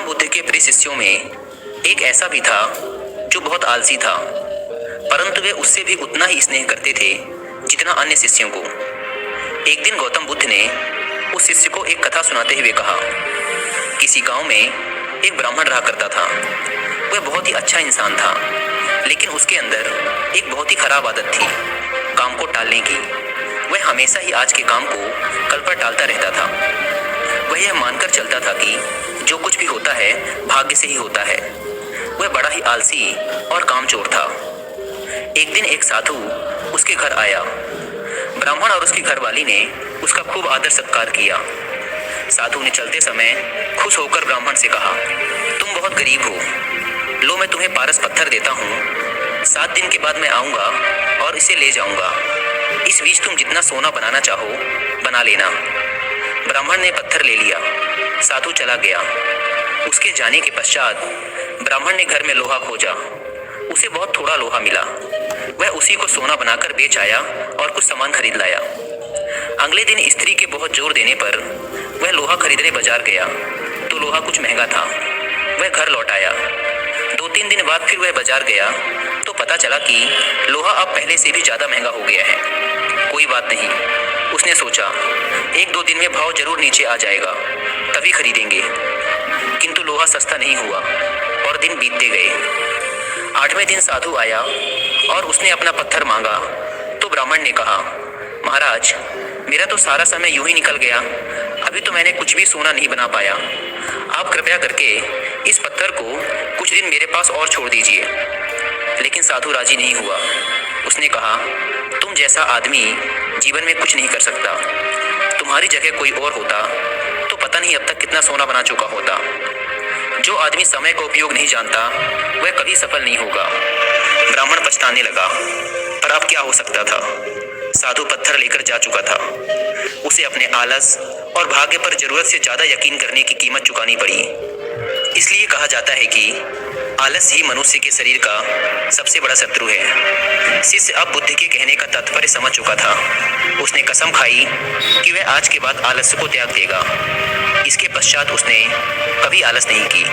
बुद्ध के प्रिय शिष्यों में एक ऐसा भी था जो बहुत आलसी था, परंतु वे उससे भी उतना ही स्नेह करते थे जितना अन्य शिष्यों को। एक दिन गौतम बुद्ध ने उस शिष्य को एक कथा सुनाते हुए कहा, किसी गांव में एक ब्राह्मण रहा करता था। वह बहुत ही अच्छा इंसान था, लेकिन उसके अंदर एक बहुत ही खराब आदत थी, काम को टालने की। वह हमेशा ही आज के काम को कल पर टालता रहता था। वह यह मानकर चलता था कि जो कुछ भी होता है भाग्य से ही होता है। वह बड़ा ही आलसी और कामचोर था। एक दिन एक साधु उसके घर आया। ब्राह्मण और उसकी घरवाली ने उसका खूब आदर सत्कार किया। साधु ने चलते समय खुश होकर ब्राह्मण से कहा, तुम बहुत गरीब हो, लो मैं तुम्हें पारस पत्थर देता हूँ। 7 दिन के बाद मैं आऊँगा और इसे ले जाऊँगा। इस बीच तुम जितना सोना बनाना चाहो बना लेना। ब्राह्मण ने पत्थर ले लिया। साधु चला गया। उसके जाने के पश्चात ब्राह्मण ने घर में लोहा खोजा। उसे बहुत थोड़ा लोहा मिला। वह उसी को सोना बनाकर बेच आया और कुछ सामान खरीद लाया। अगले दिन स्त्री के बहुत जोर देने पर वह लोहा खरीदने बाजार गया तो लोहा कुछ महंगा था। वह घर लौट आया। 2-3 दिन बाद फिर वह बाजार गया तो पता चला कि लोहा अब पहले से भी ज्यादा महंगा हो गया है। कोई बात नहीं, उसने सोचा, 1-2 दिन में भाव जरूर नीचे आ जाएगा, तभी खरीदेंगे। किंतु लोहा सस्ता नहीं हुआ और दिन बीतते गए। 8वें दिन साधु आया और उसने अपना पत्थर मांगा तो ब्राह्मण ने कहा, महाराज, मेरा तो सारा समय यूं ही निकल गया, अभी तो मैंने कुछ भी सोना नहीं बना पाया। आप कृपया करके इस पत्थर को कुछ दिन मेरे पास और छोड़ दीजिए। लेकिन साधु राजी नहीं हुआ। उसने कहा, तुम जैसा आदमी जीवन में कुछ नहीं कर सकता। तुम्हारी जगह कोई और होता तो पता नहीं अब तक कितना सोना बना चुका होता। जो आदमी समय का उपयोग नहीं जानता वह कभी सफल नहीं होगा। ब्राह्मण पछताने लगा, पर अब क्या हो सकता था। साधु पत्थर लेकर जा चुका था। उसे अपने आलस और भाग्य पर जरूरत से ज्यादा यकीन करने की कीमत चुकानी पड़ी। इसलिए कहा जाता है कि आलस ही मनुष्य के शरीर का सबसे बड़ा शत्रु है। शिष्य अब बुद्ध के कहने का तात्पर्य समझ चुका था। उसने कसम खाई कि वह आज के बाद आलस्य को त्याग देगा। इसके पश्चात उसने कभी आलस नहीं की।